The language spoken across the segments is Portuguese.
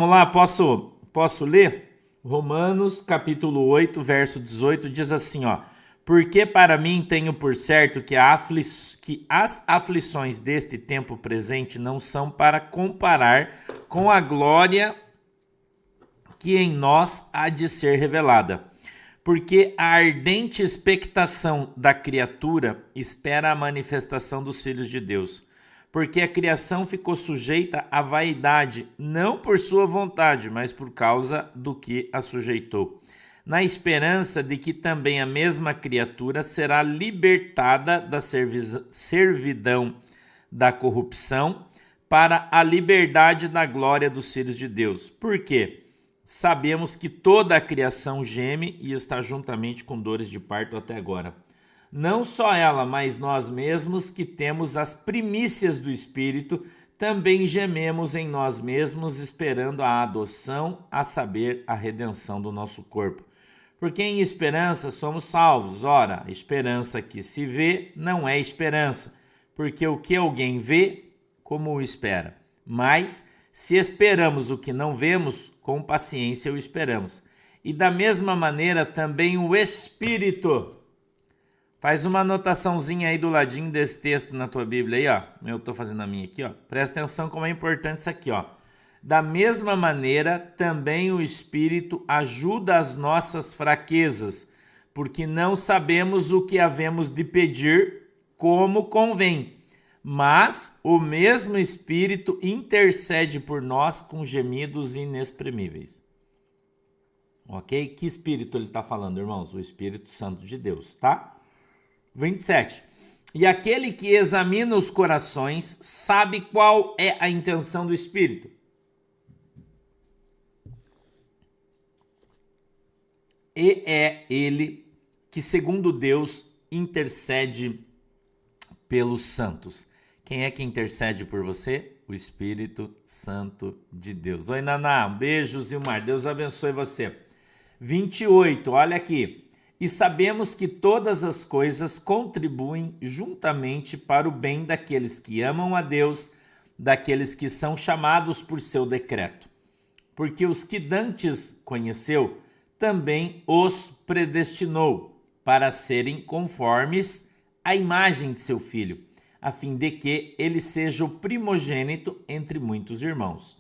Vamos lá, posso ler? Romanos, capítulo 8, verso 18, diz assim, ó. Porque para mim tenho por certo que as aflições deste tempo presente não são para comparar com a glória que em nós há de ser revelada. Porque a ardente expectação da criatura espera a manifestação dos filhos de Deus. Porque a criação ficou sujeita à vaidade, não por sua vontade, mas por causa do que a sujeitou, na esperança de que também a mesma criatura será libertada da servidão da corrupção para a liberdade da glória dos filhos de Deus. Por quê? Sabemos que toda a criação geme e está juntamente com dores de parto até agora. Não só ela, mas nós mesmos que temos as primícias do Espírito, também gememos em nós mesmos, esperando a adoção, a saber, a redenção do nosso corpo. Porque em esperança somos salvos. Ora, a esperança que se vê não é esperança, porque o que alguém vê, como o espera? Mas, se esperamos o que não vemos, com paciência o esperamos. E da mesma maneira também o Espírito. Faz uma anotaçãozinha aí do ladinho desse texto na tua Bíblia aí, ó. Eu tô fazendo a minha aqui, ó. Presta atenção como é importante isso aqui, ó. Da mesma maneira, também o Espírito ajuda as nossas fraquezas, porque não sabemos o que havemos de pedir como convém. Mas o mesmo Espírito intercede por nós com gemidos inexprimíveis. Ok? Que Espírito ele está falando, irmãos? O Espírito Santo de Deus, tá? 27. E aquele que examina os corações sabe qual é a intenção do Espírito. E é ele que, segundo Deus, intercede pelos santos. Quem é que intercede por você? O Espírito Santo de Deus. Oi, Naná. Beijo, Zilmar. Deus abençoe você. 28. Olha aqui. E sabemos que todas as coisas contribuem juntamente para o bem daqueles que amam a Deus, daqueles que são chamados por seu decreto. Porque os que dantes conheceu, também os predestinou para serem conformes à imagem de seu Filho, a fim de que ele seja o primogênito entre muitos irmãos.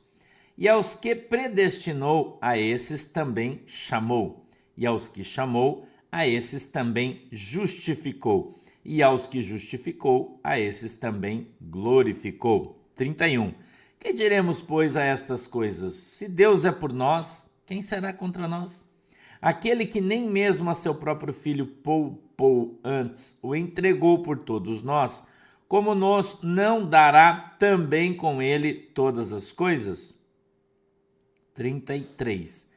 E aos que predestinou, a esses também chamou. E aos que chamou, a esses também justificou. E aos que justificou, a esses também glorificou. 31. Que diremos, pois, a estas coisas? Se Deus é por nós, quem será contra nós? Aquele que nem mesmo a seu próprio Filho poupou antes, o entregou por todos nós, como nos não dará também com ele todas as coisas? 33.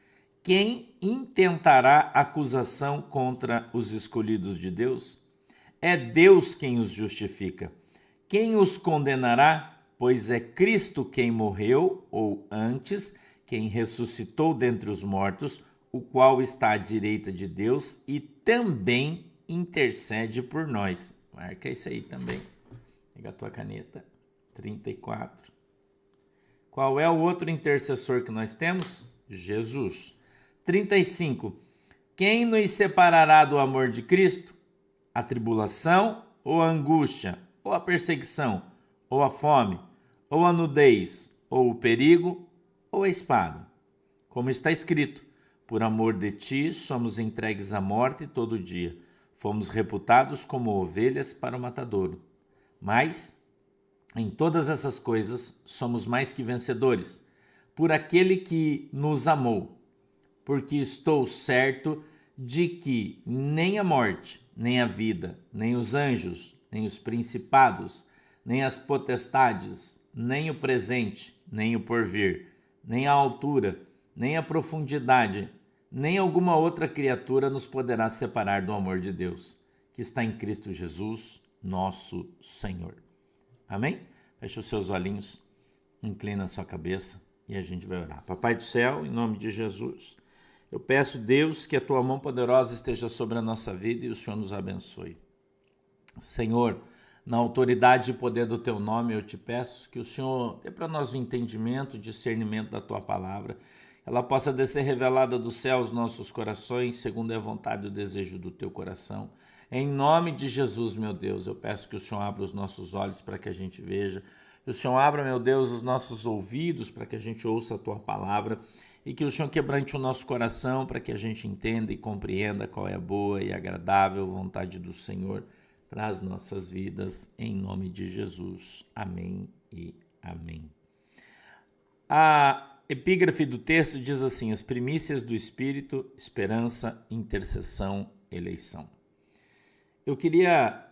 Quem intentará acusação contra os escolhidos de Deus? É Deus quem os justifica. Quem os condenará? Pois é Cristo quem morreu, ou antes, quem ressuscitou dentre os mortos, o qual está à direita de Deus e também intercede por nós. Marca isso aí também. Pega a tua caneta. 34. Qual é o outro intercessor que nós temos? Jesus. 35. Quem nos separará do amor de Cristo? A tribulação ou a angústia, ou a perseguição, ou a fome, ou a nudez, ou o perigo, ou a espada? Como está escrito, por amor de ti somos entregues à morte todo dia. Fomos reputados como ovelhas para o matadouro. Mas, em todas essas coisas, somos mais que vencedores, por aquele que nos amou. Porque estou certo de que nem a morte, nem a vida, nem os anjos, nem os principados, nem as potestades, nem o presente, nem o porvir, nem a altura, nem a profundidade, nem alguma outra criatura nos poderá separar do amor de Deus, que está em Cristo Jesus, nosso Senhor. Amém? Feche os seus olhinhos, inclina a sua cabeça e a gente vai orar. Papai do céu, em nome de Jesus, eu peço, Deus, que a tua mão poderosa esteja sobre a nossa vida e o Senhor nos abençoe. Senhor, Na autoridade e poder do teu nome, eu te peço que o Senhor dê para nós o entendimento, o discernimento da tua palavra, ela possa descer revelada do céu aos nossos corações, segundo a vontade e o desejo do teu coração. Em nome de Jesus, meu Deus, eu peço que o Senhor abra os nossos olhos para que a gente veja, que o Senhor abra, meu Deus, os nossos ouvidos para que a gente ouça a tua palavra e que o Senhor quebrante o nosso coração para que a gente entenda e compreenda qual é a boa e agradável vontade do Senhor para as nossas vidas, em nome de Jesus. Amém e amém. A epígrafe do texto diz assim: as primícias do Espírito, esperança, intercessão, eleição. Eu queria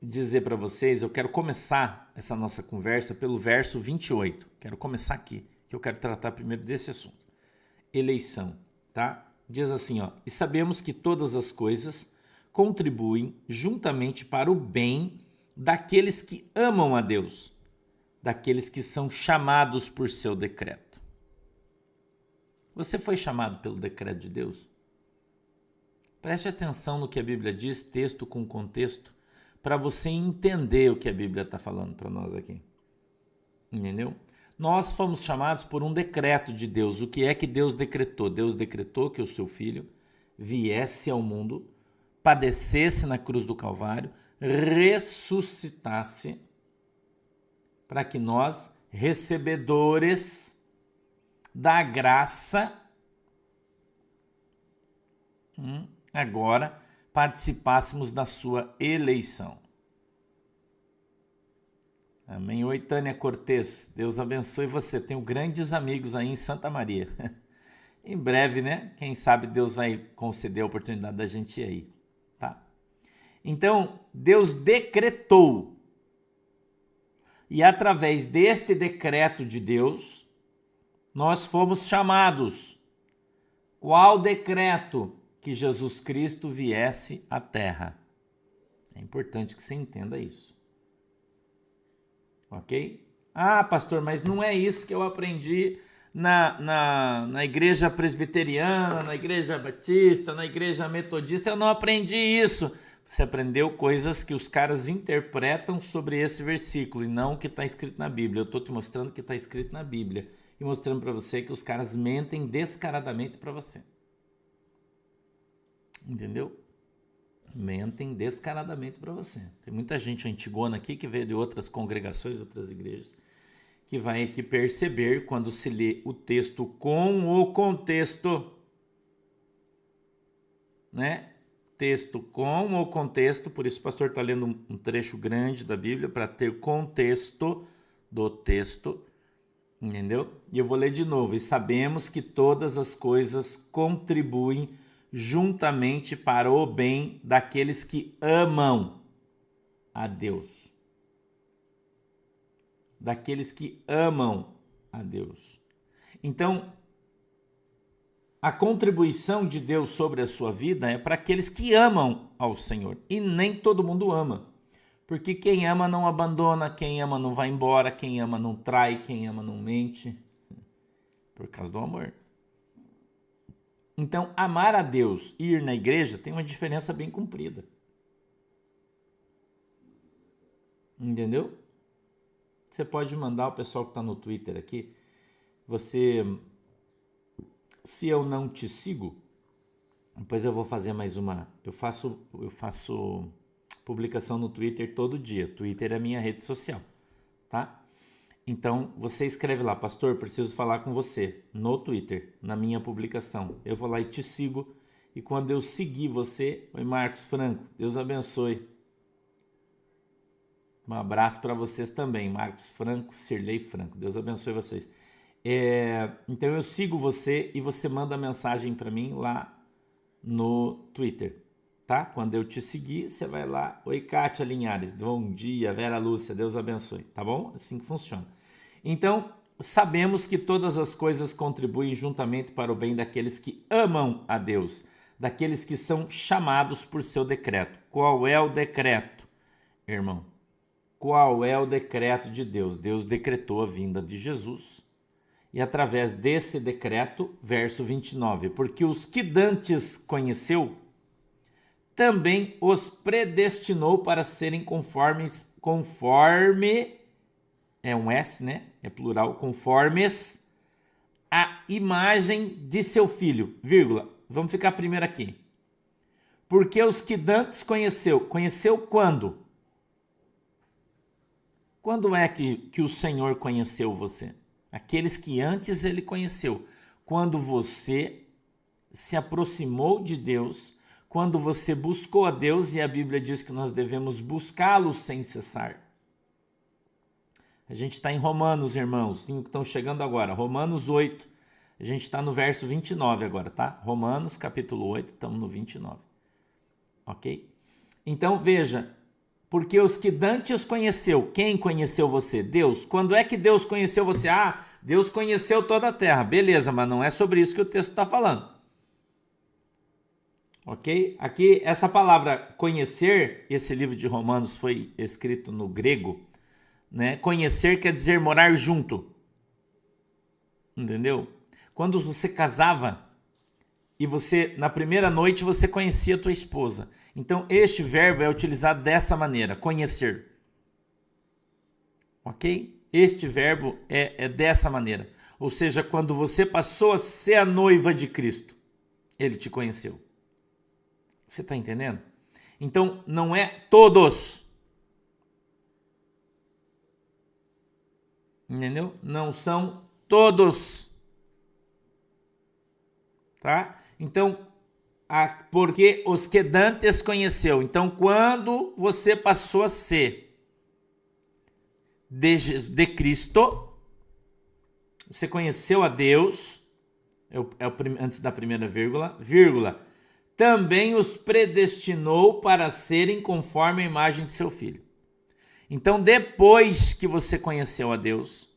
dizer para vocês, eu quero começar essa nossa conversa pelo verso 28. Quero começar aqui, que eu quero tratar primeiro desse assunto. Eleição, tá? Diz assim, ó: e sabemos que todas as coisas contribuem juntamente para o bem daqueles que amam a Deus, daqueles que são chamados por seu decreto. Você foi chamado pelo decreto de Deus? Preste atenção no que a Bíblia diz, texto com contexto, para você entender o que a Bíblia está falando para nós aqui. Entendeu? Nós fomos chamados por um decreto de Deus. O que é que Deus decretou? Deus decretou que o seu filho viesse ao mundo, padecesse na cruz do Calvário, ressuscitasse, para que nós, recebedores da graça, agora participássemos da sua eleição. Amém. Oi, Tânia Cortez. Deus abençoe você. Tenho grandes amigos aí em Santa Maria. Em breve, né? Quem sabe Deus vai conceder a oportunidade da gente ir aí, tá? Então, Deus decretou. E através deste decreto de Deus, nós fomos chamados. Qual decreto? Que Jesus Cristo viesse à Terra. É importante que você entenda isso. Ok? Ah, pastor, mas não é isso que eu aprendi na igreja presbiteriana, na igreja batista, na igreja metodista. Eu não aprendi isso. Você aprendeu coisas que os caras interpretam sobre esse versículo e não o que está escrito na Bíblia. Eu estou te mostrando o que está escrito na Bíblia e mostrando para você que os caras mentem descaradamente para você. Entendeu? Mentem descaradamente para você. Tem muita gente antigona aqui que veio de outras congregações, de outras igrejas, que vai aqui perceber quando se lê o texto com o contexto, né? Texto com o contexto, por isso o pastor está lendo um trecho grande da Bíblia para ter contexto do texto, entendeu? E eu vou ler de novo. E sabemos que todas as coisas contribuem juntamente para o bem daqueles que amam a Deus. Daqueles que amam a Deus. Então, a contribuição de Deus sobre a sua vida é para aqueles que amam ao Senhor. E nem todo mundo ama. Porque quem ama não abandona, quem ama não vai embora, quem ama não trai, quem ama não mente. Por causa do amor. Então, amar a Deus e ir na igreja tem uma diferença bem comprida. Entendeu? Você pode mandar o pessoal que está no Twitter aqui. Você, se eu não te sigo, depois eu vou fazer mais uma. Eu faço publicação no Twitter todo dia. Twitter é a minha rede social, tá? Então, você escreve lá: pastor, preciso falar com você, no Twitter, na minha publicação. Eu vou lá e te sigo. E quando eu seguir você, oi Marcos Franco, Deus abençoe. Um abraço para vocês também, Marcos Franco, Cirlei Franco, Deus abençoe vocês. Então eu sigo você e você manda mensagem para mim lá no Twitter, tá? Quando eu te seguir, você vai lá: oi Kátia Linhares, bom dia, Vera Lúcia, Deus abençoe, tá bom? Assim que funciona. Então, sabemos que todas as coisas contribuem juntamente para o bem daqueles que amam a Deus, daqueles que são chamados por seu decreto. Qual é o decreto, irmão? Qual é o decreto de Deus? Deus decretou a vinda de Jesus. E através desse decreto, verso 29, porque os que dantes conheceu, também os predestinou para serem conforme, é um S, né? É plural, conformes a imagem de seu filho, vírgula. Vamos ficar primeiro aqui. Porque os que dantes conheceu quando? Quando é que o Senhor conheceu você? Aqueles que antes ele conheceu. Quando você se aproximou de Deus, quando você buscou a Deus, e a Bíblia diz que nós devemos buscá-lo sem cessar. A gente está em Romanos, irmãos, que estão chegando agora. Romanos 8. A gente está no verso 29 agora, tá? Romanos, capítulo 8, estamos no 29. Ok? Então, veja, porque os que dantes conheceu, quem conheceu você? Deus. Quando é que Deus conheceu você? Ah, Deus conheceu toda a terra. Beleza, mas não é sobre isso que o texto está falando. Ok? Aqui, essa palavra conhecer, esse livro de Romanos foi escrito no grego, né? Conhecer quer dizer morar junto. Entendeu? Quando você casava e você, na primeira noite, você conhecia a tua esposa. Então, este verbo é utilizado dessa maneira, conhecer. Ok? Este verbo é dessa maneira. Ou seja, quando você passou a ser a noiva de Cristo, ele te conheceu. Você está entendendo? Então, não é todos. Entendeu? Não são todos. Tá? Então, porque os que dantes conheceu. Então, quando você passou a ser de Cristo, você conheceu a Deus, antes da primeira vírgula, também os predestinou para serem conforme a imagem de seu filho. Então, depois que você conheceu a Deus,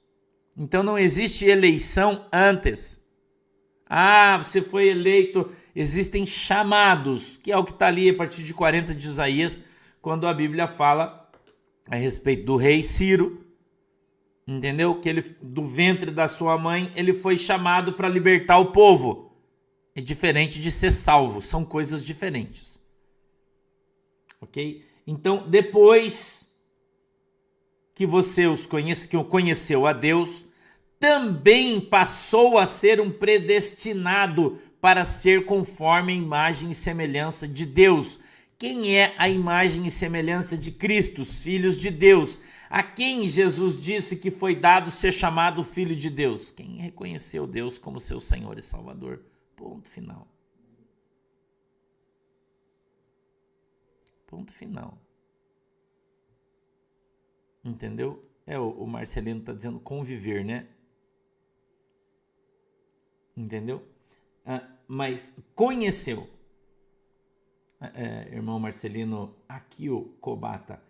então não existe eleição antes. Ah, você foi eleito, existem chamados, que é o que está ali a partir de 40 de Isaías, quando a Bíblia fala a respeito do rei Ciro, entendeu? Que ele, do ventre da sua mãe, ele foi chamado para libertar o povo. É diferente de ser salvo, são coisas diferentes. Ok? Então, depois que você conheceu a Deus, também passou a ser um predestinado para ser conforme a imagem e semelhança de Deus. Quem é a imagem e semelhança de Cristo, os filhos de Deus? A quem Jesus disse que foi dado ser chamado filho de Deus? Quem reconheceu Deus como seu Senhor e Salvador. Ponto final. Ponto final. Entendeu? O Marcelino está dizendo conviver, né? Entendeu? Mas conheceu. Irmão Marcelino, aqui o Kobata.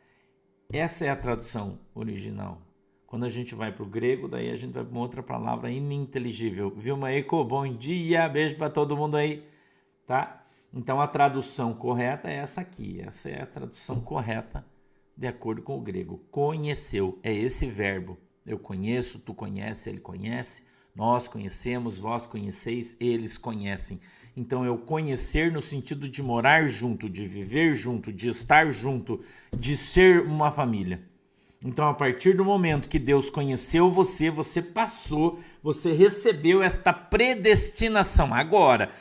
Essa é a tradução original. Quando a gente vai para o grego, daí a gente vai para uma outra palavra ininteligível. Vilma Eco, bom dia, beijo para todo mundo aí, tá? Então a tradução correta é essa aqui. Essa é a tradução correta de acordo com o grego. Conheceu, é esse verbo. Eu conheço, tu conhece, ele conhece. Nós conhecemos, vós conheceis, eles conhecem. Então, eu conhecer no sentido de morar junto, de viver junto, de estar junto, de ser uma família. Então, a partir do momento que Deus conheceu você, você passou, você recebeu esta predestinação. Agora,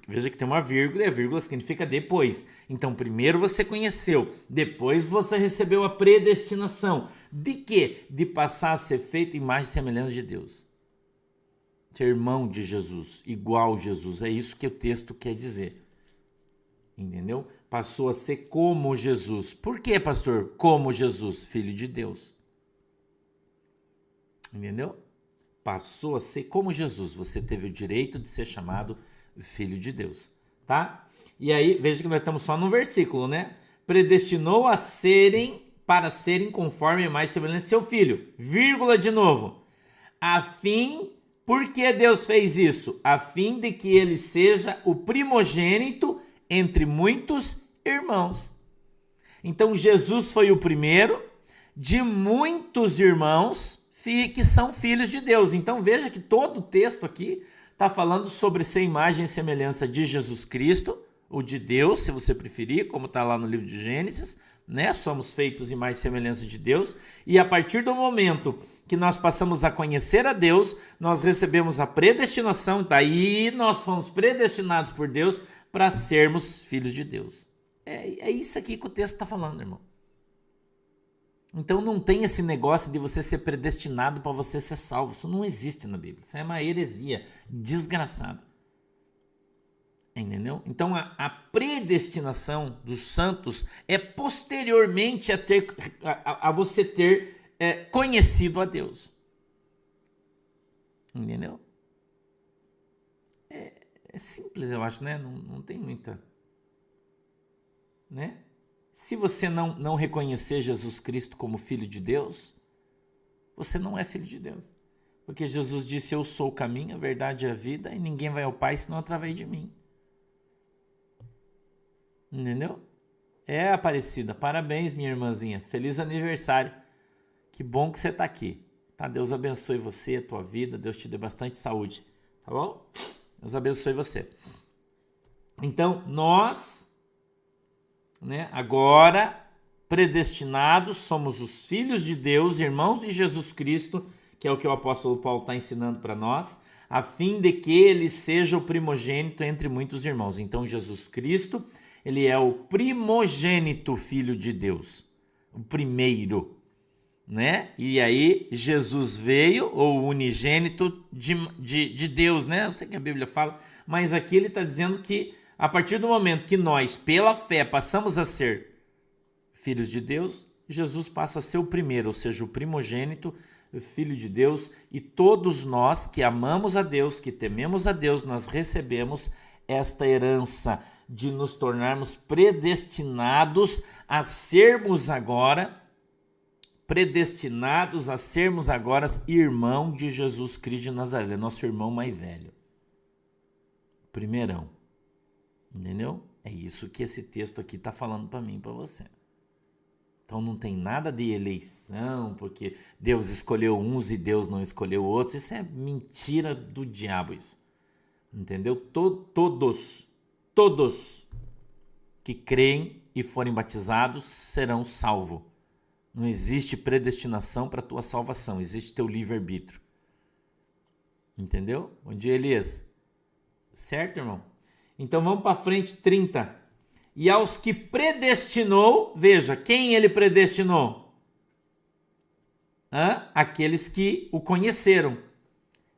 veja que tem uma vírgula e a vírgula significa depois. Então, primeiro você conheceu, depois você recebeu a predestinação. De quê? De passar a ser feito imagem e semelhança de Deus. Ser irmão de Jesus, igual Jesus. É isso que o texto quer dizer. Entendeu? Passou a ser como Jesus. Por que, pastor? Como Jesus, filho de Deus. Entendeu? Passou a ser como Jesus. Você teve o direito de ser chamado filho de Deus. Tá? E aí, veja que nós estamos só no versículo, né? Predestinou para serem conforme mais semelhante seu filho. Vírgula de novo. Por que Deus fez isso? A fim de que ele seja o primogênito entre muitos irmãos. Então, Jesus foi o primeiro de muitos irmãos que são filhos de Deus. Então, veja que todo o texto aqui está falando sobre ser imagem e semelhança de Jesus Cristo, ou de Deus, se você preferir, como está lá no livro de Gênesis, né? Somos feitos em mais semelhança de Deus, e a partir do momento que nós passamos a conhecer a Deus, nós recebemos a predestinação, daí nós fomos predestinados por Deus para sermos filhos de Deus. É isso aqui que o texto está falando, irmão. Então não tem esse negócio de você ser predestinado para você ser salvo. Isso não existe na Bíblia. Isso é uma heresia desgraçada. Entendeu? Então a predestinação dos santos é posteriormente a você ter conhecido a Deus. Entendeu? É simples, eu acho, né? Não tem muita... né? Se você não reconhecer Jesus Cristo como Filho de Deus, você não é filho de Deus. Porque Jesus disse, eu sou o caminho, a verdade e a vida, e ninguém vai ao Pai senão através de mim. Entendeu? Aparecida, parabéns, minha irmãzinha, feliz aniversário. Que bom que você está aqui. Tá? Deus abençoe você, a tua vida, Deus te dê bastante saúde. Tá bom? Deus abençoe você. Então, nós... né? Agora, predestinados, somos os filhos de Deus, irmãos de Jesus Cristo, que é o que o apóstolo Paulo está ensinando para nós, a fim de que ele seja o primogênito entre muitos irmãos. Então, Jesus Cristo, ele é o primogênito filho de Deus, o primeiro, né? E aí, Jesus veio, ou unigênito de Deus, né? Eu sei que a Bíblia fala, mas aqui ele está dizendo que a partir do momento que nós, pela fé, passamos a ser filhos de Deus, Jesus passa a ser o primeiro, ou seja, o primogênito, filho de Deus, e todos nós que amamos a Deus, que tememos a Deus, nós recebemos esta herança de nos tornarmos predestinados a sermos agora irmão de Jesus Cristo de Nazaré, nosso irmão mais velho, primeirão. Entendeu? É isso que esse texto aqui está falando para mim e para você. Então não tem nada de eleição, porque Deus escolheu uns e Deus não escolheu outros. Isso é mentira do diabo, isso. Entendeu? Todos que creem e forem batizados serão salvos. Não existe predestinação para a tua salvação, existe teu livre-arbítrio. Entendeu? Bom dia, Elias. Certo, irmão? Então vamos para frente, 30. E aos que predestinou, veja, quem ele predestinou? Aqueles que o conheceram.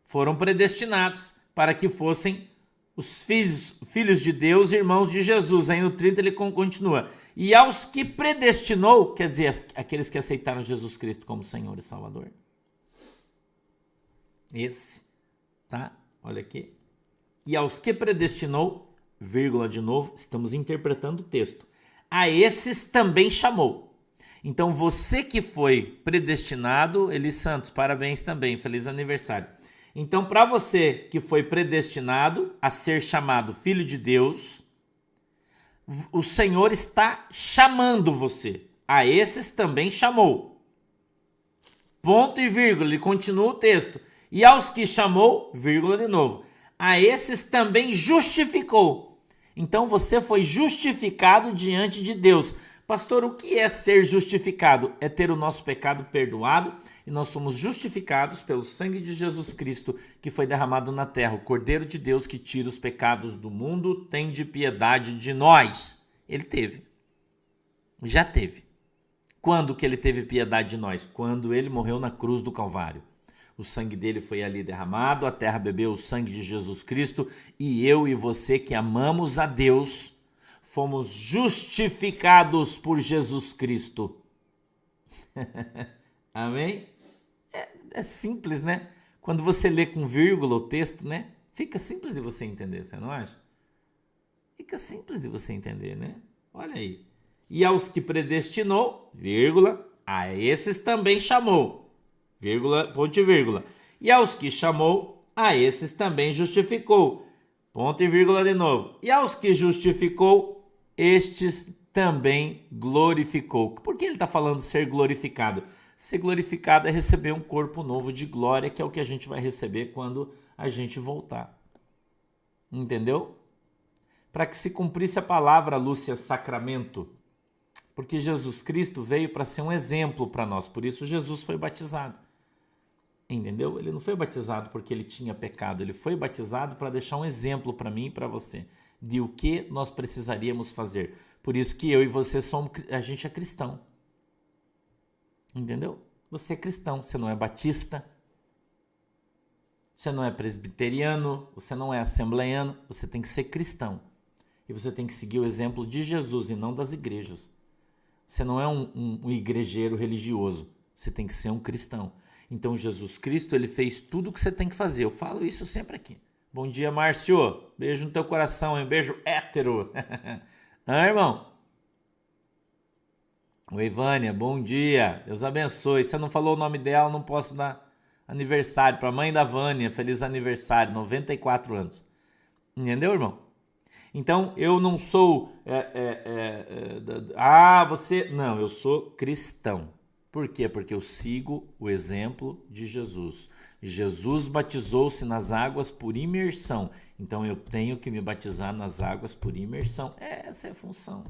Foram predestinados para que fossem os filhos de Deus, irmãos de Jesus. Aí no 30 ele continua. E aos que predestinou, quer dizer, aqueles que aceitaram Jesus Cristo como Senhor e Salvador. Esse, tá? Olha aqui. E aos que predestinou, vírgula de novo, estamos interpretando o texto. A esses também chamou. Então você que foi predestinado, Eli Santos, parabéns também, feliz aniversário. Então para você que foi predestinado a ser chamado filho de Deus, o Senhor está chamando você. A esses também chamou. Ponto e vírgula, e continua o texto. E aos que chamou, vírgula de novo. A esses também justificou. Então você foi justificado diante de Deus. Pastor, o que é ser justificado? É ter o nosso pecado perdoado e nós somos justificados pelo sangue de Jesus Cristo que foi derramado na terra. O Cordeiro de Deus que tira os pecados do mundo tem de piedade de nós. Ele teve. Já teve. Quando que ele teve piedade de nós? Quando ele morreu na cruz do Calvário. O sangue dele foi ali derramado, a terra bebeu o sangue de Jesus Cristo e eu e você que amamos a Deus, fomos justificados por Jesus Cristo. Amém? É simples, né? Quando você lê com vírgula o texto, né? Fica simples de você entender, você não acha? Fica simples de você entender, né? Olha aí. E aos que predestinou, vírgula, a esses também chamou. Vírgula, ponto e vírgula. E aos que chamou, a esses também justificou. Ponto e vírgula de novo. E aos que justificou, estes também glorificou. Por que ele está falando ser glorificado? Ser glorificado é receber um corpo novo de glória, que é o que a gente vai receber quando a gente voltar. Entendeu? para que se cumprisse a palavra, Lúcia Sacramento. Porque Jesus Cristo veio para ser um exemplo para nós, por isso Jesus foi batizado. Entendeu? Ele não foi batizado porque ele tinha pecado, ele foi batizado para deixar um exemplo para mim e para você de o que nós precisaríamos fazer. Por isso que eu e você a gente é cristão. Entendeu? Você é cristão, você não é batista, você não é presbiteriano, você não é assembleiano, você tem que ser cristão. E você tem que seguir o exemplo de Jesus e não das igrejas. Você não é um igrejeiro religioso, você tem que ser um cristão. Então Jesus Cristo, ele fez tudo o que você tem que fazer. Eu falo isso sempre aqui. Bom dia, Márcio. Beijo no teu coração, hein? Beijo hétero. Irmão? Oi, Vânia, bom dia. Deus abençoe. Você não falou o nome dela, não posso dar aniversário. Para a mãe da Vânia, feliz aniversário, 94 anos. Entendeu, irmão? Então, eu não sou... você... Não, eu sou cristão. Por quê? Porque eu sigo o exemplo de Jesus. Jesus batizou-se nas águas por imersão. Então, eu tenho que me batizar nas águas por imersão. Essa é a função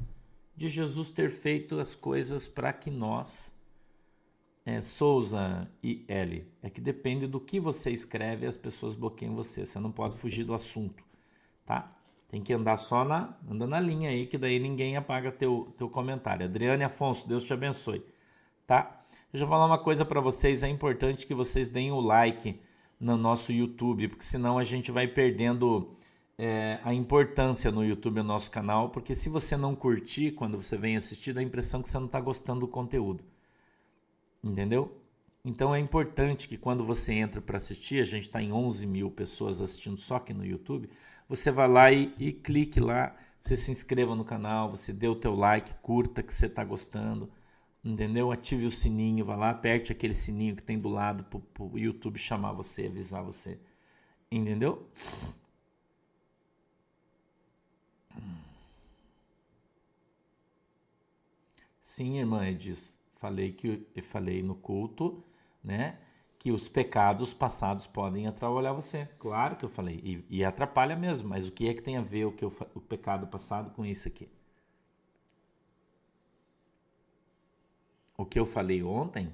de Jesus ter feito as coisas para que nós... Souza e L. É que depende do que você escreve, as pessoas bloqueiam você. Você não pode fugir do assunto, tá? Tem que andar anda na linha aí, que daí ninguém apaga teu comentário. Adriane Afonso, Deus te abençoe, tá? Deixa eu falar uma coisa para vocês, é importante que vocês deem o like no nosso YouTube, porque senão a gente vai perdendo a importância no YouTube, no nosso canal, porque se você não curtir quando você vem assistir, dá a impressão que você não está gostando do conteúdo. Entendeu? Então é importante que quando você entra para assistir, a gente está em 11 mil pessoas assistindo só aqui no YouTube, você vai lá e clique lá, você se inscreva no canal, você dê o teu like, curta que você está gostando, entendeu? Ative o sininho, vai lá, aperte aquele sininho que tem do lado para o YouTube chamar você, avisar você, entendeu? Sim, irmã Edis, falei no culto, né? Que os pecados passados podem atrapalhar você. Claro que eu falei, e atrapalha mesmo, mas o que é que tem a ver o pecado passado com isso aqui? O que eu falei ontem?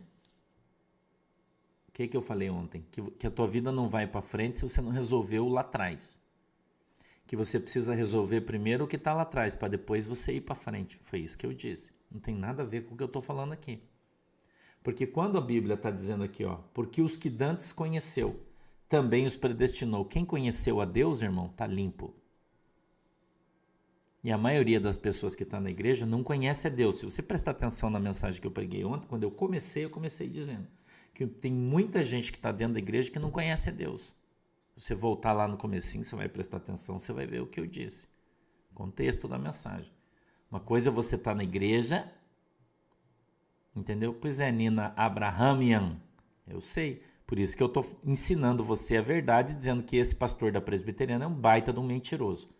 O que eu falei ontem? Que a tua vida não vai para frente se você não resolveu lá atrás. Que você precisa resolver primeiro o que está lá atrás, para depois você ir para frente. Foi isso que eu disse. Não tem nada a ver com o que eu estou falando aqui. Porque quando a Bíblia está dizendo aqui, ó, porque os que dantes conheceu, também os predestinou. Quem conheceu a Deus, irmão, está limpo. E a maioria das pessoas que está na igreja não conhece a Deus. Se você prestar atenção na mensagem que eu preguei ontem, quando eu comecei dizendo que tem muita gente que está dentro da igreja que não conhece a Deus. Se você voltar lá no comecinho, você vai prestar atenção, você vai ver o que eu disse. Contexto da mensagem. Uma coisa é você estar na igreja... Entendeu? Pois é, Nina Abrahamian. Eu sei. Por isso que eu estou ensinando você a verdade, dizendo que esse pastor da presbiteriana é um baita de um mentiroso.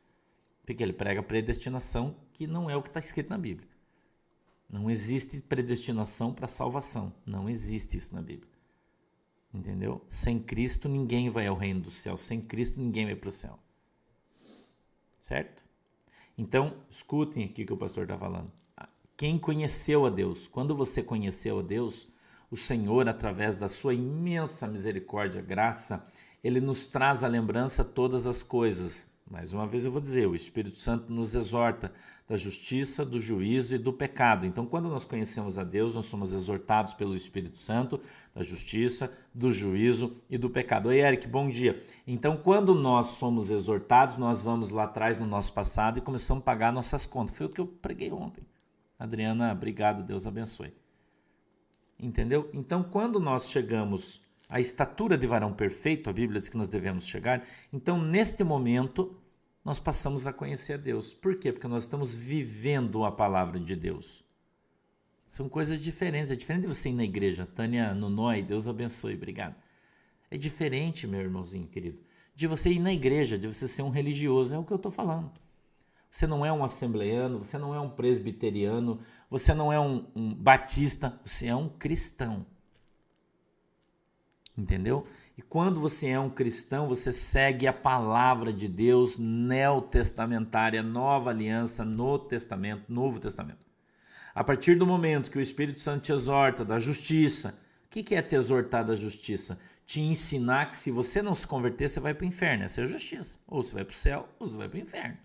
Porque ele prega predestinação, que não é o que está escrito na Bíblia. Não existe predestinação para salvação. Não existe isso na Bíblia. Entendeu? Sem Cristo ninguém vai ao reino do céu. Sem Cristo ninguém vai para o céu. Certo? Então, escutem aqui o que o pastor está falando. Quem conheceu a Deus? Quando você conheceu a Deus, o Senhor, através da sua imensa misericórdia, graça, Ele nos traz à lembrança todas as coisas. Mais uma vez eu vou dizer, o Espírito Santo nos exorta da justiça, do juízo e do pecado. Então, quando nós conhecemos a Deus, nós somos exortados pelo Espírito Santo, da justiça, do juízo e do pecado. Oi, Eric, bom dia. Então, quando nós somos exortados, nós vamos lá atrás no nosso passado e começamos a pagar nossas contas. Foi o que eu preguei ontem. Adriana, obrigado, Deus abençoe. Entendeu? Então, quando nós chegamos à estatura de varão perfeito, a Bíblia diz que nós devemos chegar, então, neste momento, nós passamos a conhecer a Deus. Por quê? Porque nós estamos vivendo a palavra de Deus. São coisas diferentes. É diferente de você ir na igreja. Tânia Nunói, Deus abençoe, obrigado. É diferente, meu irmãozinho querido, de você ir na igreja, de você ser um religioso. É o que eu estou falando. Você não é um assembleiano, você não é um presbiteriano, você não é um batista, você é um cristão. Entendeu? E quando você é um cristão, você segue a palavra de Deus neotestamentária, nova aliança, no Testamento, Novo Testamento. A partir do momento que o Espírito Santo te exorta da justiça, o que é te exortar da justiça? Te ensinar que se você não se converter, você vai para o inferno. Essa é a justiça. Ou você vai para o céu, ou você vai para o inferno.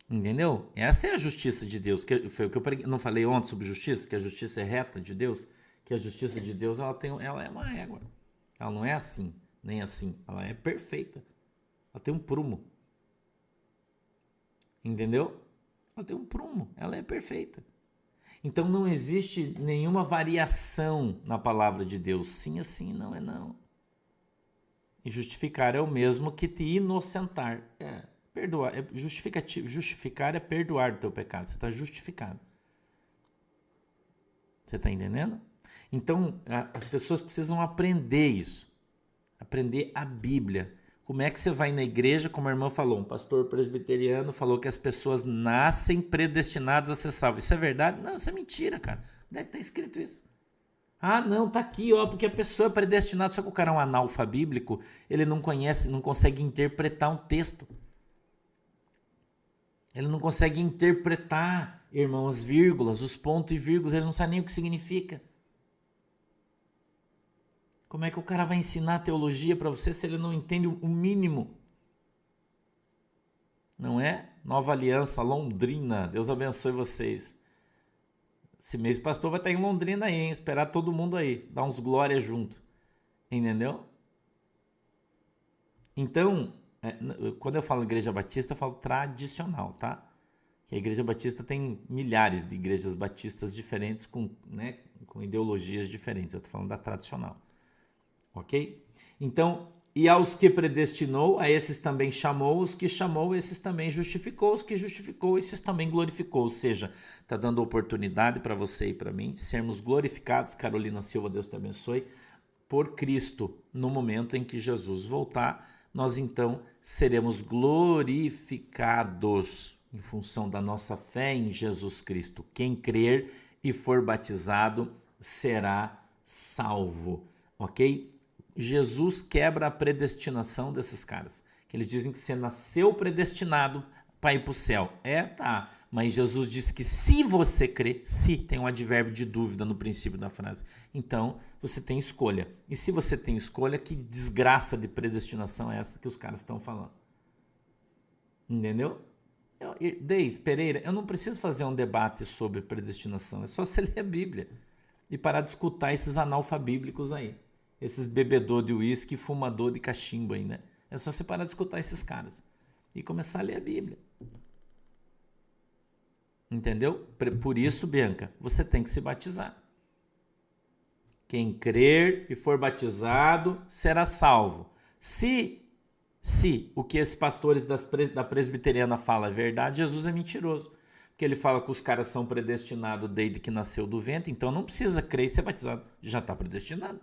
Entendeu? Essa é a justiça de Deus. Que foi o que eu não falei ontem sobre justiça, que a justiça é reta de Deus, que a justiça de Deus ela é uma régua. Ela não é assim, nem assim. Ela é perfeita. Ela tem um prumo. Entendeu? Ela tem um prumo. Ela é perfeita. Então não existe nenhuma variação na palavra de Deus. Sim é sim, não é não. E justificar é o mesmo que te inocentar. Perdoar, justificar é perdoar o teu pecado. Você está justificado. Você está entendendo? Então, as pessoas precisam aprender isso. Aprender a Bíblia. Como é que você vai na igreja, como a irmã falou, um pastor presbiteriano falou que as pessoas nascem predestinadas a ser salvas. Isso é verdade? Não, isso é mentira, cara. Onde é que está escrito isso? Ah, não, tá aqui, ó, porque a pessoa é predestinada. Só que o cara é um analfa bíblico, ele não conhece, não consegue interpretar um texto. Ele não consegue interpretar, irmão, as vírgulas, os pontos e vírgulas, ele não sabe nem o que significa. Como é que o cara vai ensinar teologia para você se ele não entende o mínimo? Não é? Nova Aliança, Londrina. Deus abençoe vocês. Esse mês o pastor vai estar em Londrina aí, hein? Esperar todo mundo aí. Dar uns glória junto. Entendeu? Então, quando eu falo igreja batista, eu falo tradicional, tá? Que a igreja batista tem milhares de igrejas batistas diferentes com ideologias diferentes. Eu estou falando da tradicional. Ok? Então, e aos que predestinou, a esses também chamou, os que chamou, esses também justificou, os que justificou, esses também glorificou. Ou seja, está dando oportunidade para você e para mim de sermos glorificados, Carolina Silva, Deus te abençoe, por Cristo. No momento em que Jesus voltar, nós então seremos glorificados em função da nossa fé em Jesus Cristo. Quem crer e for batizado será salvo. Ok? Jesus quebra a predestinação desses caras. Que eles dizem que você nasceu predestinado para ir para o céu. Tá. Mas Jesus disse que se você crer, se tem um advérbio de dúvida no princípio da frase, então você tem escolha. E se você tem escolha, que desgraça de predestinação é essa que os caras estão falando? Entendeu? Deis, Pereira, eu não preciso fazer um debate sobre predestinação. É só você ler a Bíblia e parar de escutar esses analfabíblicos aí. Esses bebedor de uísque e fumador de cachimbo aí, né? É só você parar de escutar esses caras e começar a ler a Bíblia. Entendeu? Por isso, Bianca, você tem que se batizar. Quem crer e for batizado será salvo. Se o que esses pastores da presbiteriana falam é verdade, Jesus é mentiroso. Porque ele fala que os caras são predestinados desde que nasceu do ventre, então não precisa crer e ser batizado. Já está predestinado.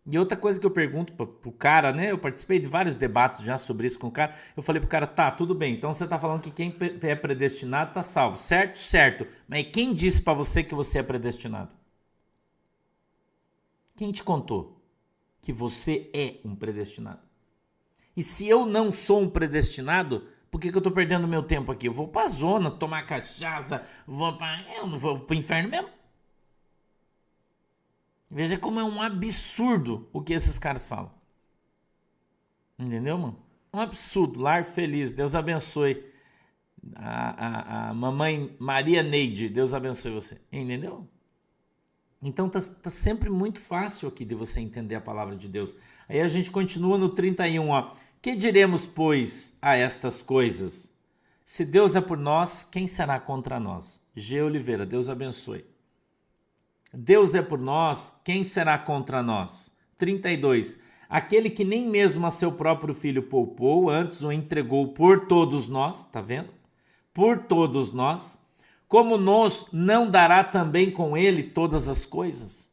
E outra coisa que eu pergunto pro cara, né? Eu participei de vários debates já sobre isso com o cara. Eu falei pro cara, tá, tudo bem. Então você tá falando que quem é predestinado tá salvo. Certo? Certo. Mas quem disse para você que você é predestinado? Quem te contou que você é um predestinado? E se eu não sou um predestinado, por que eu tô perdendo meu tempo aqui? Eu vou pra zona, tomar cachaça, eu não vou pro inferno mesmo. Veja como é um absurdo o que esses caras falam. Entendeu, mano? Um absurdo. Lar feliz. Deus abençoe. A mamãe Maria Neide. Deus abençoe você. Entendeu? Então tá sempre muito fácil aqui de você entender a palavra de Deus. Aí a gente continua no 31, ó. Que diremos, pois, a estas coisas? Se Deus é por nós, quem será contra nós? G. Oliveira. Deus abençoe. Deus é por nós, quem será contra nós? 32. Aquele que nem mesmo a seu próprio filho poupou, antes o entregou por todos nós, tá vendo? Por todos nós, como nos não dará também com ele todas as coisas?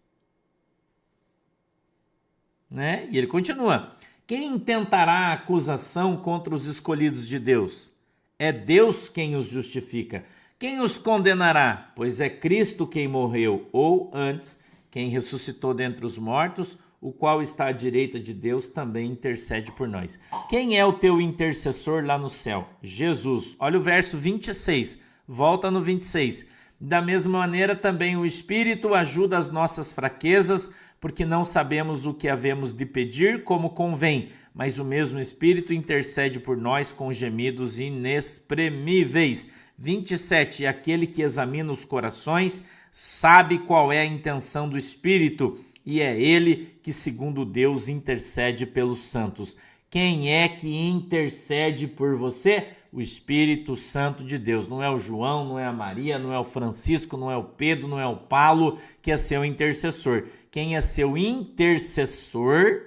Né? E ele continua. Quem intentará acusação contra os escolhidos de Deus? É Deus quem os justifica. Quem os condenará? Pois é Cristo quem morreu, ou antes, quem ressuscitou dentre os mortos, o qual está à direita de Deus, também intercede por nós. Quem é o teu intercessor lá no céu? Jesus. Olha o verso 26, volta no 26. Da mesma maneira, também o Espírito ajuda as nossas fraquezas, porque não sabemos o que havemos de pedir como convém, mas o mesmo Espírito intercede por nós com gemidos inexprimíveis. 27. E aquele que examina os corações sabe qual é a intenção do Espírito, e é ele que, segundo Deus, intercede pelos santos. Quem é que intercede por você? O Espírito Santo de Deus. Não é o João, não é a Maria, não é o Francisco, não é o Pedro, não é o Paulo que é seu intercessor. Quem é seu intercessor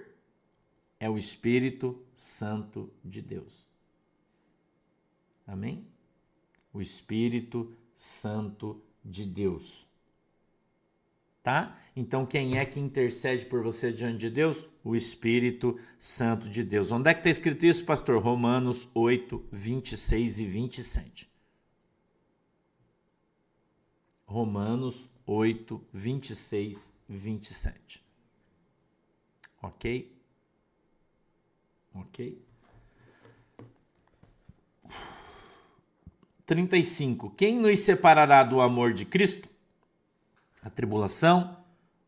é o Espírito Santo de Deus. Amém? O Espírito Santo de Deus. Tá? Então, quem é que intercede por você diante de Deus? O Espírito Santo de Deus. Onde é que está escrito isso, pastor? Romanos 8, 26 e 27. Romanos 8, 26 e 27. Ok? Ok? 35. Quem nos separará do amor de Cristo? A tribulação,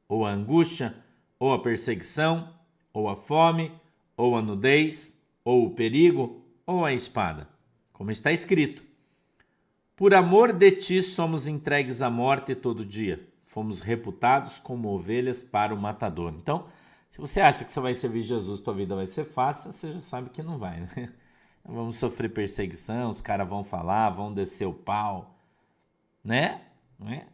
ou a angústia, ou a perseguição, ou a fome, ou a nudez, ou o perigo, ou a espada. Como está escrito: por amor de ti somos entregues à morte todo dia. Fomos reputados como ovelhas para o matador. Então, se você acha que você vai servir Jesus, tua vida vai ser fácil, você já sabe que não vai, né? Vamos sofrer perseguição, os caras vão falar, vão descer o pau, né? Não é?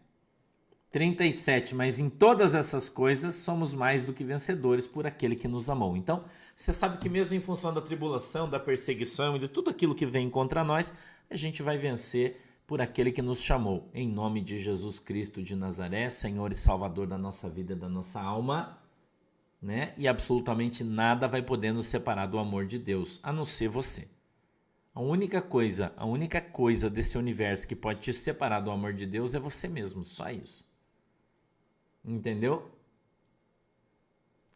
37, mas em todas essas coisas somos mais do que vencedores por aquele que nos amou. Então, você sabe que mesmo em função da tribulação, da perseguição e de tudo aquilo que vem contra nós, a gente vai vencer por aquele que nos chamou. Em nome de Jesus Cristo de Nazaré, Senhor e Salvador da nossa vida e da nossa alma, né? E absolutamente nada vai poder nos separar do amor de Deus, a não ser você. A única coisa desse universo que pode te separar do amor de Deus é você mesmo, só isso. Entendeu?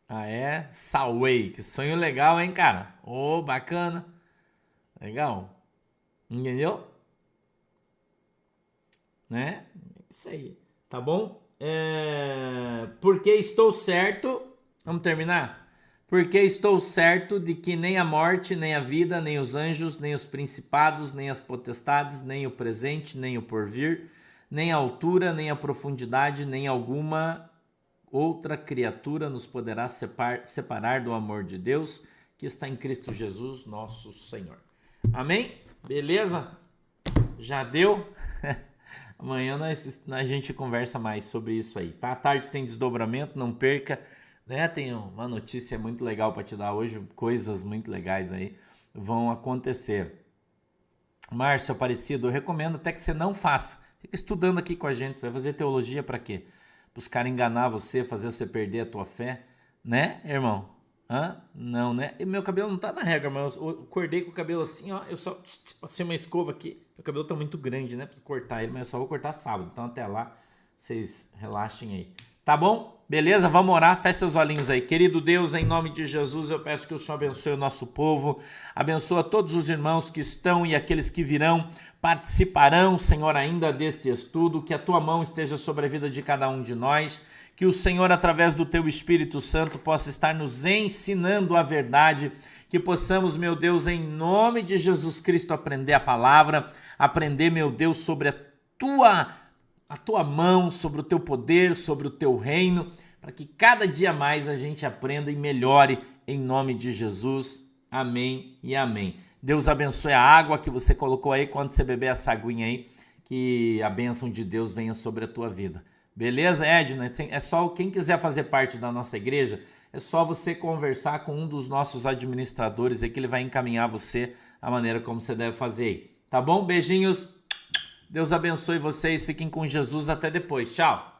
Ah, é? Salway, que sonho legal, hein, cara? Ô, bacana. Legal. Entendeu? Né? Isso aí. Tá bom? Porque estou certo. Vamos terminar? Porque estou certo de que nem a morte, nem a vida, nem os anjos, nem os principados, nem as potestades, nem o presente, nem o porvir, nem a altura, nem a profundidade, nem alguma outra criatura nos poderá separar do amor de Deus que está em Cristo Jesus, nosso Senhor. Amém? Beleza? Já deu? Amanhã a gente conversa mais sobre isso aí, tá? À tarde tem desdobramento, não perca, né? Tem uma notícia muito legal para te dar hoje, coisas muito legais aí vão acontecer. Márcio Aparecido, eu recomendo até que você não faça. Fica estudando aqui com a gente. Você vai fazer teologia para quê? Para os caras enganar você, fazer você perder a tua fé, né, irmão? Hã? Não, né? E meu cabelo não tá na regra, mas eu acordei com o cabelo assim, ó. Eu só passei uma escova aqui. Meu cabelo tá muito grande, né? Preciso cortar ele, mas eu só vou cortar sábado. Então até lá, vocês relaxem aí. Tá bom? Beleza? Vamos orar. Feche seus olhinhos aí. Querido Deus, em nome de Jesus, eu peço que o Senhor abençoe o nosso povo. Abençoa todos os irmãos que estão e aqueles que virão, participarão, Senhor, ainda deste estudo. Que a tua mão esteja sobre a vida de cada um de nós. Que o Senhor, através do teu Espírito Santo, possa estar nos ensinando a verdade. Que possamos, meu Deus, em nome de Jesus Cristo, aprender a palavra. Aprender, meu Deus, sobre a tua mão, sobre o teu poder, sobre o teu reino, para que cada dia mais a gente aprenda e melhore em nome de Jesus. Amém e amém. Deus abençoe a água que você colocou aí, quando você beber essa aguinha aí, que a bênção de Deus venha sobre a tua vida. Beleza, Edna? É só quem quiser fazer parte da nossa igreja, é só você conversar com um dos nossos administradores aí, que ele vai encaminhar você a maneira como você deve fazer aí. Tá bom? Beijinhos. Deus abençoe vocês. Fiquem com Jesus. Até depois. Tchau.